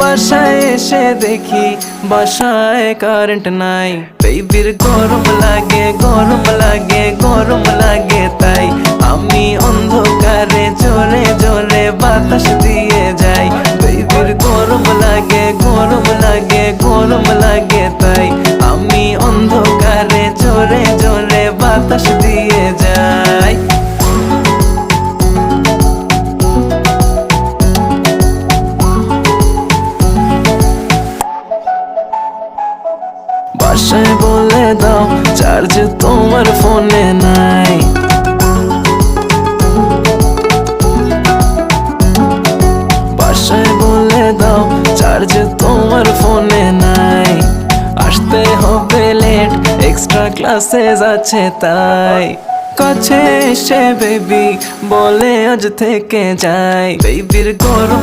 বাসায় এসে দেখি বাসায় কারেন্ট নাই। বেবির গরম লাগে গরম লাগে গরম লাগে, তাই আমি অন্ধকারে জোরে জোরে বাতাস দিয়ে যাই। বেবির গরম লাগে গরম লাগে গরম লাগে, তাই আমি অন্ধকারে জোরে জোরে বাতাস দিয়ে যাই। বাসায় বলে দাও চার্জ তোমার ফোনে নাই। বাসায় বলে দাও চার্জ তোমার ফোনে নাই। আসতে হবে লেট, এক্সট্রা ক্লাসেস আছে তাই। কাছে এসে বেবি বলে আজ থেকে যাই। বেবির গরম